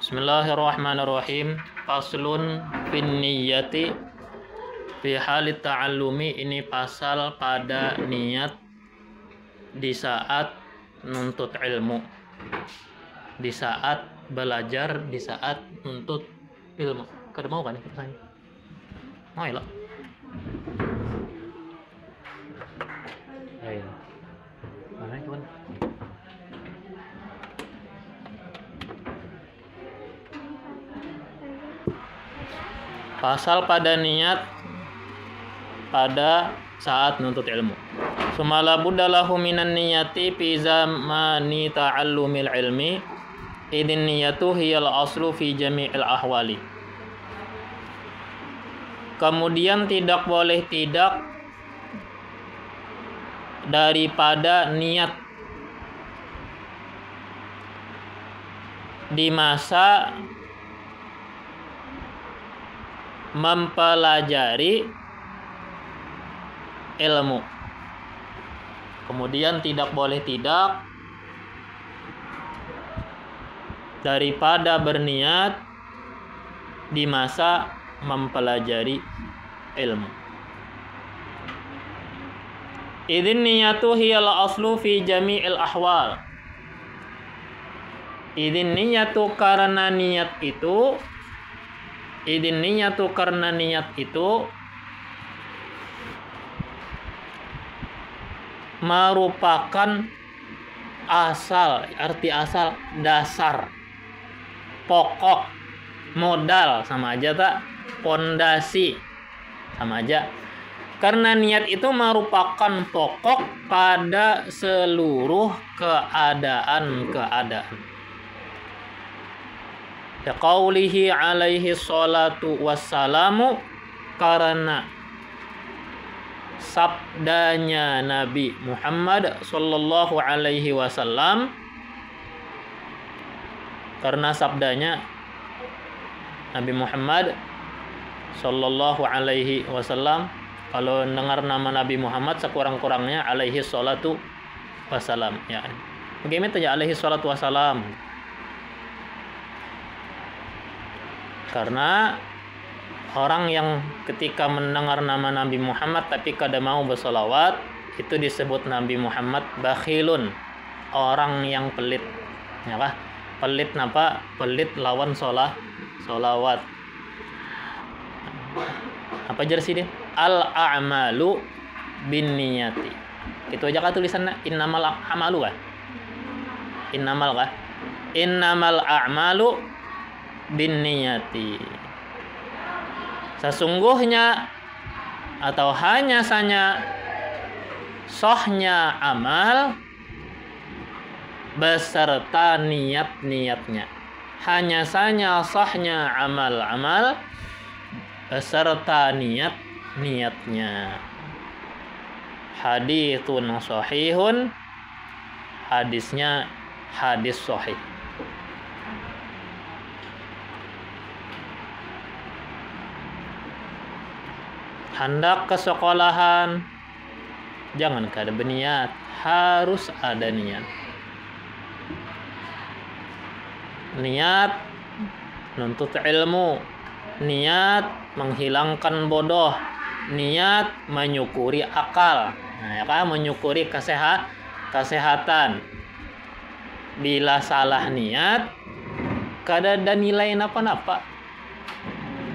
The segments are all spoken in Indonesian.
Bismillahirrahmanirrahim. Faslun fin niyyati fi halit ta'allumi. Ini pasal pada niat di saat nuntut ilmu, di saat belajar, di saat nuntut ilmu. Kada mau kan pertanyaan? Mau ya, ayo. Mana itu kan? Pasal pada niat pada saat nuntut ilmu. Sumala buddalahu minan niyati fi zamani ta'allumil ilmi. Idin niyatu hiyal aslu fi jami'il ahwali. Kemudian tidak boleh tidak daripada niat di masa mempelajari ilmu. Kemudian tidak boleh tidak daripada berniat di masa mempelajari ilmu. Idzin niyatu hiyal aslu fi jami'il ahwal. Idzin niyatu karena niat itu, idin niyatu karena niat itu merupakan asal, arti asal, dasar, pokok, modal, sama aja tak? Pondasi, sama aja. Karena niat itu merupakan pokok pada seluruh keadaan-keadaan. Ya qaulihi alaihi salatu wassalamu, karena sabdanya Nabi Muhammad sallallahu alaihi wasallam, karena sabdanya Nabi Muhammad sallallahu alaihi wasallam. Kalau dengar nama Nabi Muhammad sekurang-kurangnya alaihi salatu wassalam, ya. Bagaimana saja alaihi salatu wassalam? Karena orang yang ketika mendengar nama Nabi Muhammad tapi kada mau bersolawat, itu disebut Nabi Muhammad bakhilun, orang yang pelit. Ya kah? Pelit napa? Pelit lawan solawat. Apa jersey dia? Al-a'malu bin niyati. Itu aja kah tulisannya? Innamal a'malu kah? Innamal kah? Innamal a'malu bin niyati. Sesungguhnya atau hanya saja sahnya amal beserta niat-niatnya. Hanya saja sahnya amal-amal beserta niat-niatnya. Haditsun sahihun, hadisnya hadis sahih. Hendak ke sekolahan, jangan kada berniat, harus ada niat. Niat nuntut ilmu, niat menghilangkan bodoh, niat menyukuri akal. Nah, ya kan, menyukuri kesehatan. Bila salah niat, kada ada nilai napa-napa.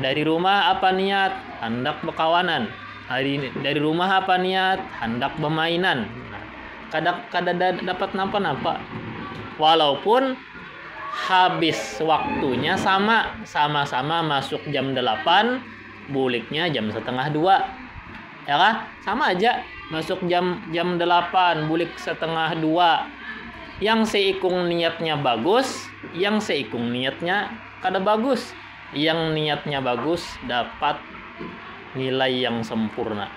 Dari rumah apa niat? Hendak berkawanan. Dari rumah apa niat? Hendak bermainan. Kada dapat napa-napa. Walaupun habis waktunya sama-sama masuk jam 8, buliknya jam setengah 2. Ya kah? Sama aja, masuk jam 8, bulik setengah 2. Yang seikung niatnya bagus, yang seikung niatnya kada bagus. Yang niatnya bagus dapat nilai yang sempurna.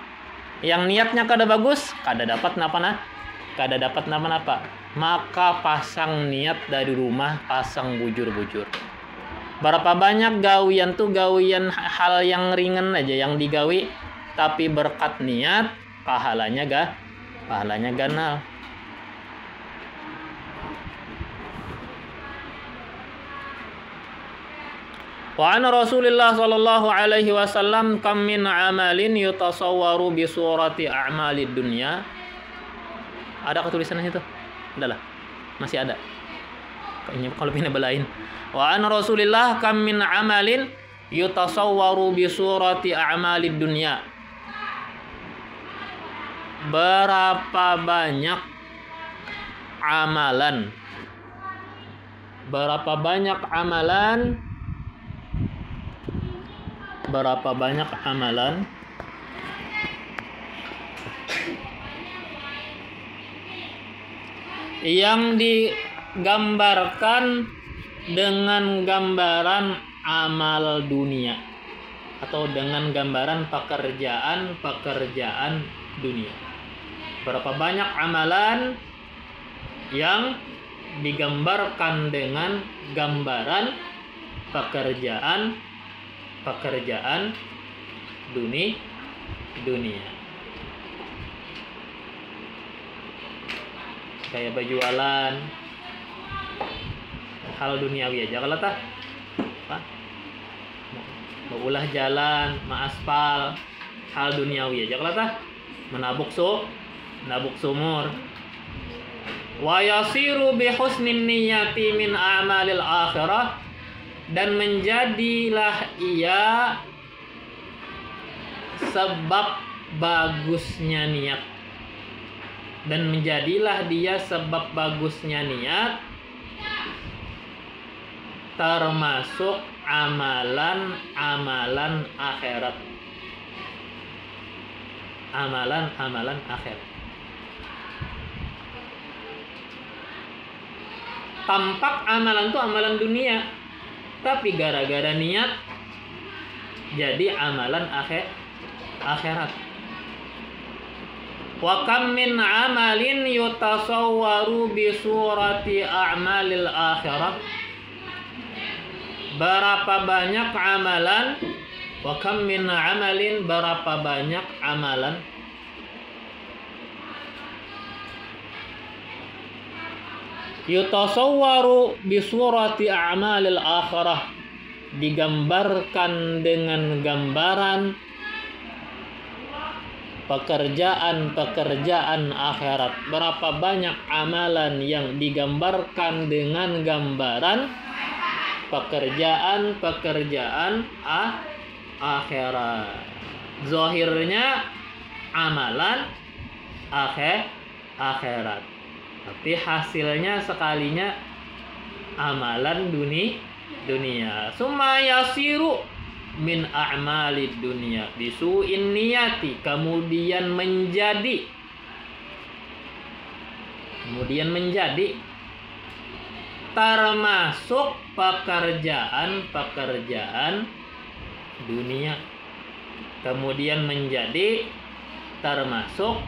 Yang niatnya kada bagus, kada dapat napa-napa. Maka pasang niat dari rumah, pasang bujur-bujur. Berapa banyak gawian hal yang ringan aja yang digawi, tapi berkat niat pahalanya ganal. Wa an Rasulillah sallallahu alaihi wasallam kam min amalin yutasawwaru bi surati a'malid dunya. Ada ketulisannya itu? Adalah. Masih ada. Kalau pindah belain. Wa an Rasulillah kam min amalin yutasawwaru bi surati a'malid dunya. Berapa banyak amalan? Berapa banyak amalan? Berapa banyak amalan yang digambarkan dengan gambaran amal dunia atau dengan gambaran pekerjaan dunia? Berapa banyak amalan yang digambarkan dengan gambaran pekerjaan dunia? Kayak berjualan, hal duniawi aja kalau tah mau ulah jalan, mengaspal, hal duniawi aja kalau tah menabuk sumur. Wa yasiru bi husnin niyati min a'malil akhirah, dan menjadilah ia sebab bagusnya niat, dan menjadilah dia sebab bagusnya niat termasuk amalan akhirat. Amalan akhirat. Tampak amalan itu amalan dunia, tapi gara-gara niat jadi amalan akhirat. Wa kam min amalin yutasawwaru bi surati a'malil akhirah. Berapa banyak amalan? Wa kam min amalin, berapa banyak amalan yutasawwaru bi surati a'malil akhirah, digambarkan dengan gambaran pekerjaan akhirat. Berapa banyak amalan yang digambarkan dengan gambaran pekerjaan akhirat. Zahirnya amalan akhirat, tapi hasilnya sekalinya amalan dunia. Summa yasiru min a'malid dunia bisu'in niyati, kemudian menjadi termasuk pekerjaan dunia. Kemudian menjadi termasuk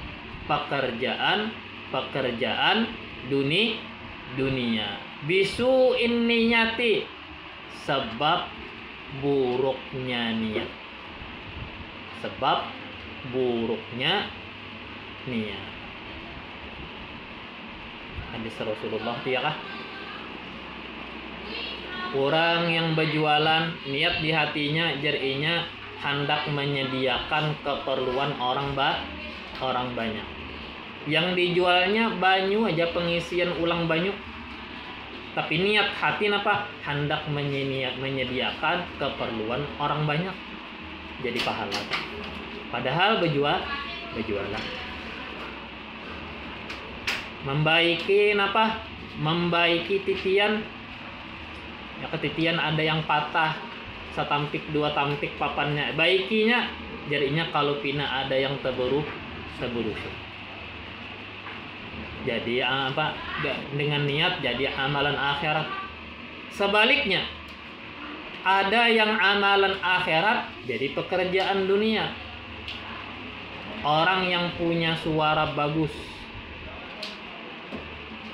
pekerjaan dunia. Bisu'in niyati, sebab buruknya niat. Hadis Rasulullah tiakah? Orang yang berjualan niat di hatinya jerinya hendak menyediakan keperluan orang banyak. Yang dijualnya banyu aja, pengisian ulang banyu. Tapi niat hati apa? Hendak menyediakan keperluan orang banyak. Jadi pahala. Padahal berjualan. Membaiki titian. Ya, ketitian ada yang patah, satampik dua tampik papannya. Baikinya jadinya kalau pina ada yang terburuk. Jadi dengan niat jadi amalan akhirat. Sebaliknya, ada yang amalan akhirat jadi pekerjaan dunia. Orang yang punya suara bagus,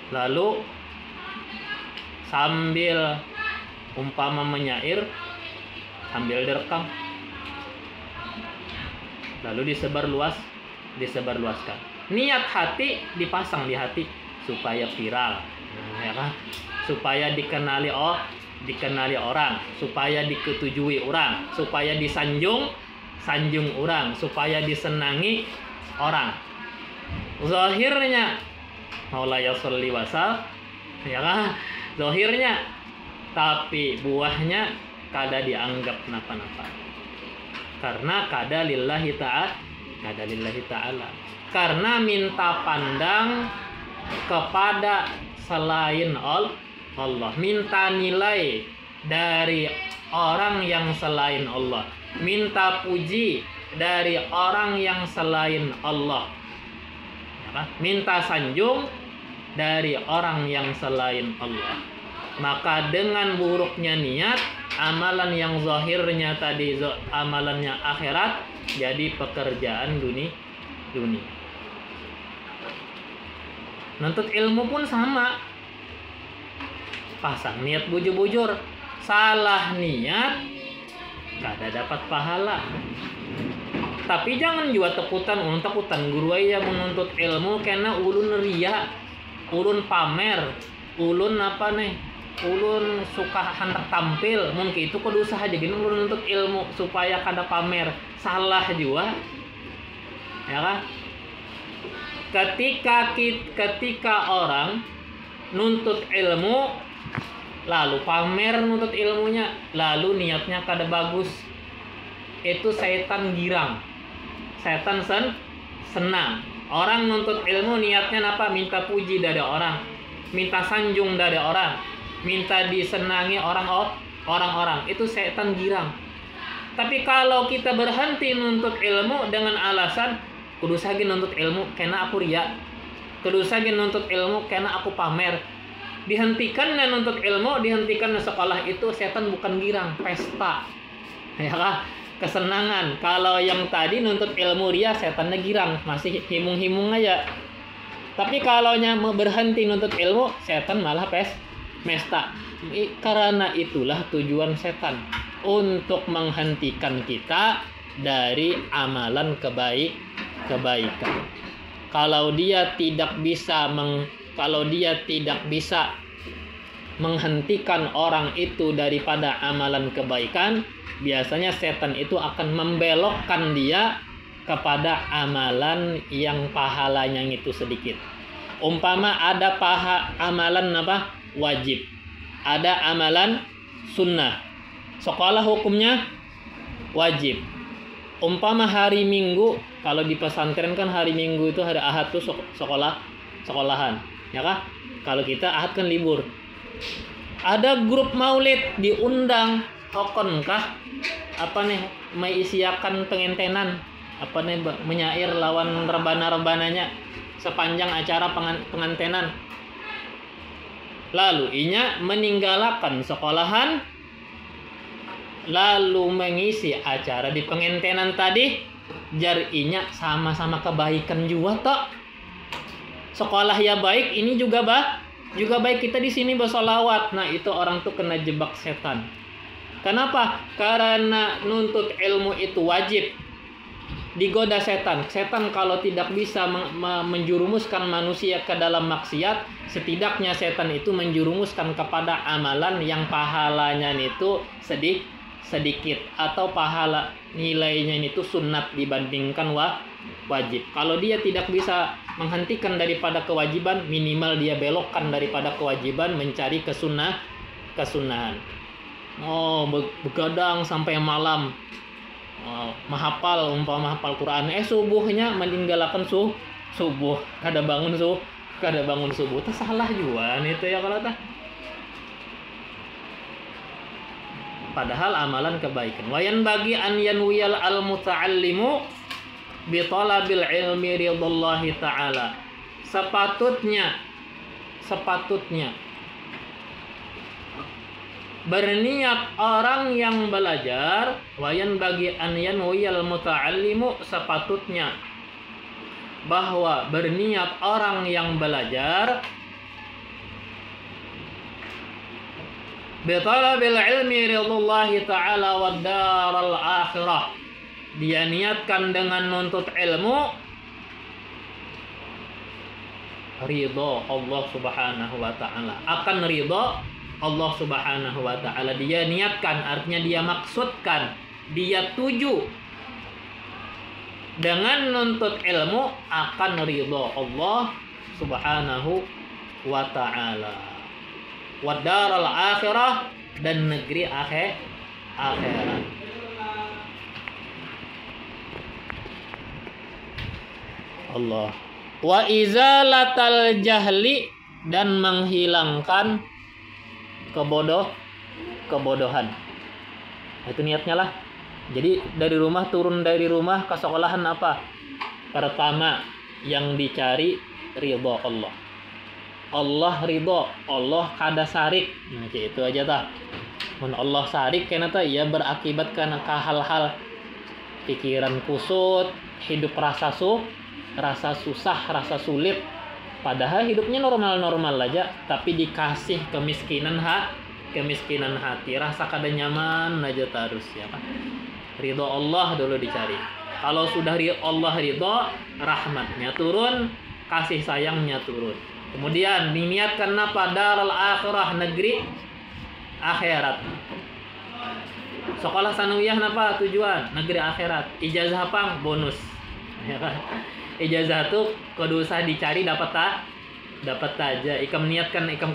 lalu sambil umpama menyair, sambil direkam, lalu disebarluaskan. Niat hati dipasang di hati supaya viral, ya kan? Supaya dikenali dikenali orang, supaya diketujui orang, supaya disanjung orang, supaya disenangi orang. Zahirnya maulaya sholli wasal, ya kan? Zahirnya, tapi buahnya kada dianggap napa-napa. Karena kada lillahi ta'ala. Karena minta pandang kepada selain Allah, minta nilai dari orang yang selain Allah, minta puji dari orang yang selain Allah, minta sanjung dari orang yang selain Allah. Maka dengan buruknya niat, amalan yang zahirnya tadi amalannya akhirat jadi pekerjaan dunia. Nuntut ilmu pun sama. Pasang niat bujur-bujur, salah niat kada dapat pahala. Tapi jangan juga takutan guru aya menuntut ilmu karena ulun ria, ulun pamer, ulun ulun suka hendak tampil. Mungkin itu kudu usaha aja gini ulun nuntut ilmu supaya kada pamer. Salah juga. Ya kan? Ketika orang nuntut ilmu lalu pamer nuntut ilmunya, lalu niatnya kada bagus, itu setan girang, setan senang. Orang nuntut ilmu niatnya apa? Minta puji dari orang, minta sanjung dari orang, minta disenangi orang-orang, itu setan girang. Tapi kalau kita berhenti nuntut ilmu dengan alasan kudu sagi nuntut ilmu karena aku ria, kudu sagi nuntut ilmu karena aku pamer, dihentikan nuntut ilmu, dihentikan sekolah, itu setan bukan girang, pesta, ya kan? Kesenangan. Kalau yang tadi nuntut ilmu ria, setannya girang, masih himung-himung aja. Tapi kalau mau berhenti nuntut ilmu, setan malah pesta. Karena itulah tujuan setan, untuk menghentikan kita dari amalan kebaikan. Kalau dia tidak bisa menghentikan orang itu daripada amalan kebaikan, biasanya setan itu akan membelokkan dia kepada amalan yang pahalanya itu sedikit. Umpama ada amalan wajib, ada amalan sunnah, sekolah hukumnya wajib. Umpama hari Minggu, kalau di pesantren kan hari Minggu itu hari Ahad tuh sekolahan, ya kah? Kalau kita Ahad kan libur. Ada grup maulid diundang, hokon kah? Mengisiakan pengentenan, menyair lawan rebana-rebananya sepanjang acara pengantenan. Lalu inya meninggalkan sekolahan, lalu mengisi acara di pengentenan tadi, jarinya sama-sama kebaikan juga toh. Sekolah ya baik, ini juga baik, kita di sini bersolawat. Nah, itu orang tuh kena jebak setan. Kenapa? Karena nuntut ilmu itu wajib. Digoda setan. Setan kalau tidak bisa menjurumuskan manusia ke dalam maksiat, setidaknya setan itu menjurumuskan kepada amalan yang pahalanya itu sedikit, atau pahala nilainya itu sunat dibandingkan wajib. Kalau dia tidak bisa menghentikan daripada kewajiban, minimal dia belokkan daripada kewajiban mencari kesunahan. Begadang sampai malam, menghafal Quran, subuhnya meninggalkan subuh, kada bangun subuh, itu salah juga itu ya kalau tah. Padahal amalan kebaikan. Wayan bagi an yanwiyal al-muta'allimu bi talabil ilmi ridallahi ta'ala. Sepatutnya berniat orang yang belajar, wayan bagi an yanwiyal muta'allimu, sepatutnya bahwa berniat orang yang belajar bitalabil ilmi ridallahi ta'ala wad daral akhirah. Dia niatkan dengan nuntut ilmu ridho Allah Subhanahu wa ta'ala, akan ridho Allah Subhanahu wa taala. Dia niatkan, artinya dia maksudkan, dia tuju dengan nuntut ilmu akan ridho Allah Subhanahu wa taala. Wa daral akhirah, dan negeri akhirat. Allah. Wa izalatal jahli, dan menghilangkan kebodohan. Itu niatnya lah. Jadi turun dari rumah ke sekolahan apa? Pertama yang dicari ridho Allah. Allah ridho, Allah kada sarik. Nah, itu aja tah. Mun Allah sarik kenapa? Ya berakibat karena hal-hal pikiran kusut, hidup rasa susah, rasa sulit. Padahal hidupnya normal-normal aja, tapi dikasih kemiskinan hati, rasa kada nyaman aja terus ya kan. Ridho Allah dulu dicari. Kalau sudah Allah ridho, rahmatnya turun, kasih sayangnya turun. Kemudian diniatkan apa? Daral akhirah, negeri akhirat. Sekolah sanawiyah napa tujuan? Negeri akhirat. Ijazah apa? Bonus. Ya kan? Ijazah tuh kudu usah dicari dapat aja. Ikam niatkan atau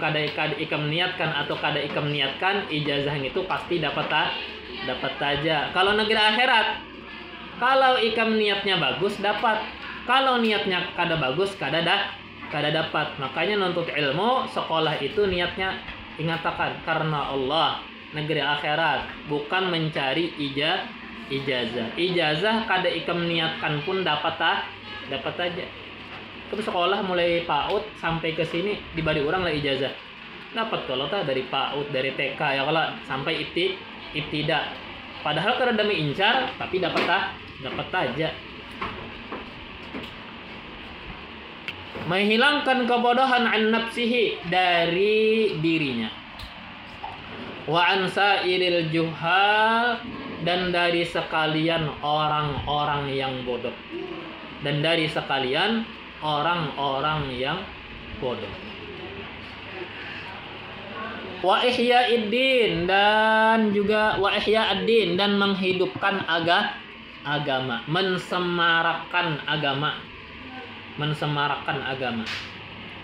kada ikam niatkan, ijazah itu pasti dapat aja. Kalau negeri akhirat, kalau ikam niatnya bagus dapat. Kalau niatnya kada bagus kada dapat. Makanya nuntut ilmu sekolah itu niatnya ingatakan karena Allah, negeri akhirat, bukan mencari ijazah. Ijazah kada ikam niatkan pun dapat aja. Tapi sekolah mulai PAUD sampai ke sini diberi orang lah ijazah. Dapat kalau dari PAUD, dari TK ya kalau sampai ibtidak. Padahal kada demi incar tapi dapat aja. Menghilangkan kebodohan an nafsihi, dari dirinya. Wa an sairil juhal, dan dari sekalian orang-orang yang bodoh. Dan dari sekalian orang-orang yang bodoh. Wa ihya'id-din, dan juga wa ihya'ad-din, dan menghidupkan agama, mensemarakkan agama.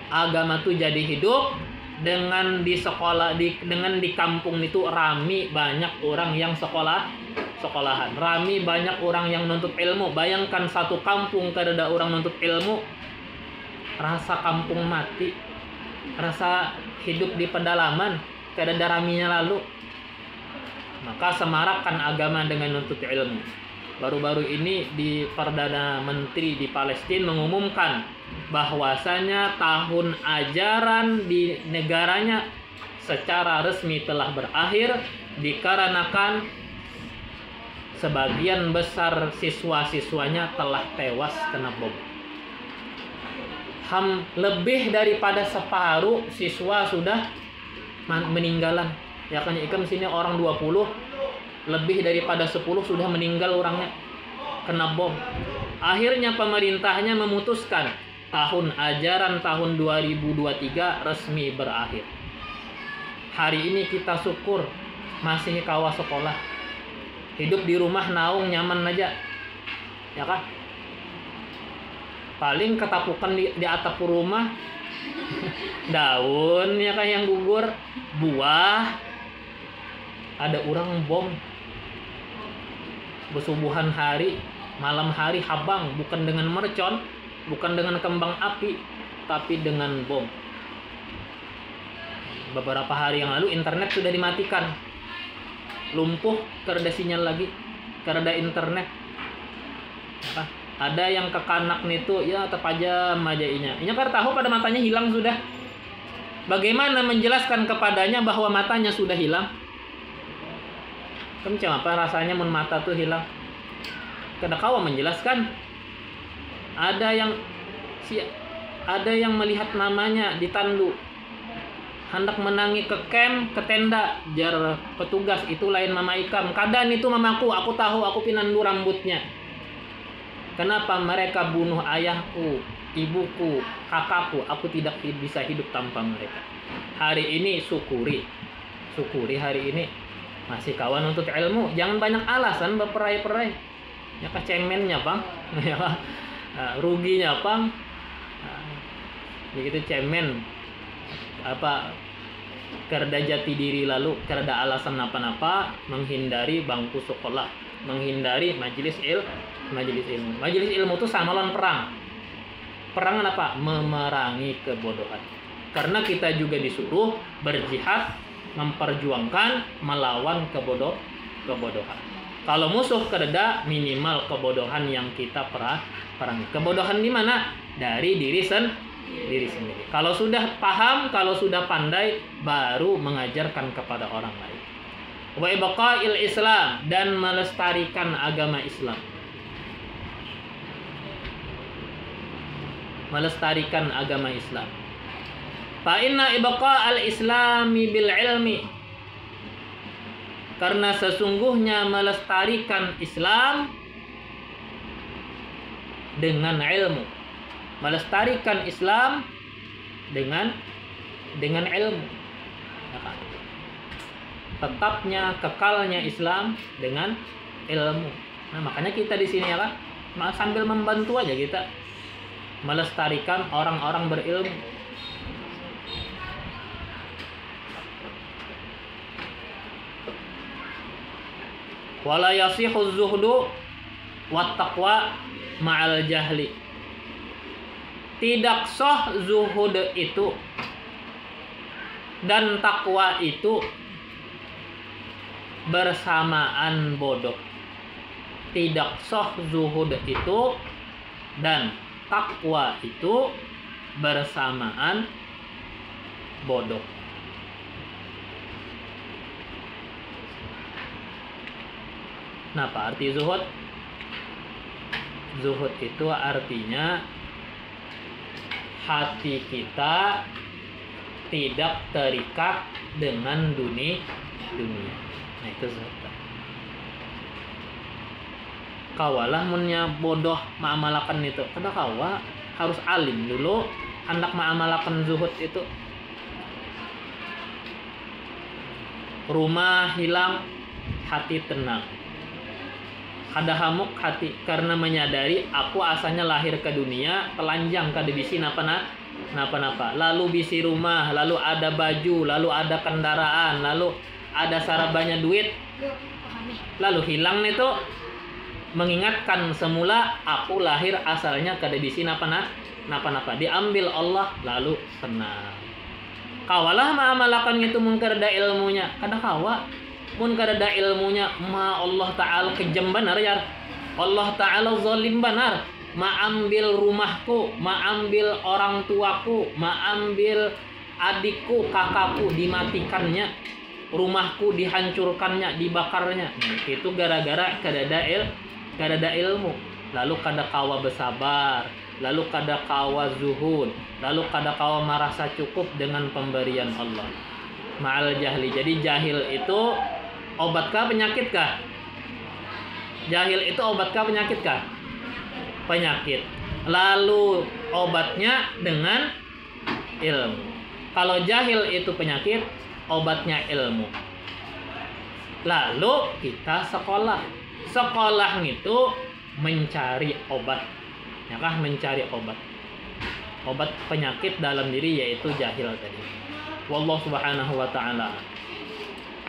Agama tuh jadi hidup dengan di sekolah, dengan di kampung itu rami banyak orang yang sekolahan, rami banyak orang yang nuntut ilmu. Bayangkan satu kampung kada ada orang nuntut ilmu, rasa kampung mati, rasa hidup di pedalaman, kada ada raminya lalu. Maka semarakkan agama dengan nuntut ilmu. Baru-baru ini di Perdana Menteri di Palestina mengumumkan bahwasanya tahun ajaran di negaranya secara resmi telah berakhir dikarenakan sebagian besar siswa-siswanya telah tewas kena bom. Lebih daripada separuh siswa sudah meninggalan. Ya kan ikam sini orang 20, lebih daripada 10 sudah meninggal orangnya kena bom. Akhirnya pemerintahnya memutuskan tahun ajaran tahun 2023 resmi berakhir. Hari ini kita syukur masih kawa sekolah. Hidup di rumah naung nyaman aja. Ya kan? Paling ketapukan di atap rumah daun ya kan yang gugur, buah. Ada orang bom. Bersubuhan hari, malam hari habang, bukan dengan mercon, bukan dengan kembang api, tapi dengan bom. Beberapa hari yang lalu internet sudah dimatikan, lumpuh, kerada sinyal lagi, kerada internet. Ada yang kekanak itu ya terpajam aja inya. Inya kan tahu pada matanya hilang sudah. Bagaimana menjelaskan kepadanya bahwa matanya sudah hilang? Kamu apa rasanya mun mata tuh hilang? Kada kawa menjelaskan. Ada yang melihat namanya ditandu, hendak menangi ke tenda, jar petugas itu lain mama ikam. Kadan itu mamaku, aku tahu, aku pinandu rambutnya. Kenapa mereka bunuh ayahku, ibuku, kakakku? Aku tidak bisa hidup tanpa mereka. Hari ini syukuri syukuri hari ini masih kawan untuk ilmu. Jangan banyak alasan berperai-perai. Ya kah cemennya bang, ya kah? Ruginya bang. Begitu cemen apa kerda jati diri lalu kerda alasan apa-apa menghindari bangku sekolah, menghindari majelis ilmu. Majelis ilmu itu sama lawan perang. Perang apa? Memerangi kebodohan. Karena kita juga disuruh berjihad, memperjuangkan melawan kebodohan. Kalau musuh kereda, minimal kebodohan yang kita perangi. Kebodohan di mana? Dari diri sendiri. Kalau sudah paham, kalau sudah pandai, baru mengajarkan kepada orang lain. Wa ibqa'il Islam, dan melestarikan agama Islam. Melestarikan agama Islam. Fa inna ibqa'al islami bil ilmi, karena sesungguhnya melestarikan Islam dengan ilmu. Melestarikan Islam dengan ilmu. Tetapnya, kekalnya Islam dengan ilmu. Nah, makanya kita di sini ya kan, sambil membantu aja kita melestarikan orang-orang berilmu. Wala yasihu zuhdu wat taqwa ma'al jahli. Tidak sah zuhud itu dan takwa itu bersamaan bodoh. Tidak sah zuhud itu dan takwa itu bersamaan bodoh. Nah, apa arti zuhud? Zuhud itu artinya hati kita tidak terikat dengan dunia. Nah, itu zuhud. Kawalah munnya bodoh ma'amalakan itu. Kada kawa harus alim dulu hendak ma'amalakan zuhud itu. Rumah hilang, hati tenang. Ada hamuk hati karena menyadari aku asalnya lahir ke dunia telanjang kada bisi napa-napa. Lalu bisi rumah, lalu ada baju, lalu ada kendaraan, lalu ada sarabanya duit. Lalu hilang itu mengingatkan semula aku lahir asalnya kada bisi napa-napa. Diambil Allah lalu tenang. Kawalah ma'amalakan itu mungkar da ilmunya. Kada kawa mun kada ilmunya ma Allah Ta'ala kejam benar ya. Allah Ta'ala zalim benar. Maambil rumahku, maambil orang tuaku, maambil adikku, kakakku, dimatikannya. Rumahku dihancurkannya, dibakarnya. Nah, itu gara-gara kada ilmu. Lalu kada kawa bersabar, lalu kada kawa zuhud, lalu kada kawa merasa cukup dengan pemberian Allah. Ma'al jahli. Jadi jahil itu obatkah penyakitkah? Jahil itu obatkah penyakitkah? Penyakit. Lalu obatnya dengan ilmu. Kalau jahil itu penyakit, obatnya ilmu. Lalu kita sekolah. Sekolah itu mencari obat. Ya kah? Mencari obat. Obat penyakit dalam diri yaitu jahil tadi. Wallahu subhanahu wa ta'ala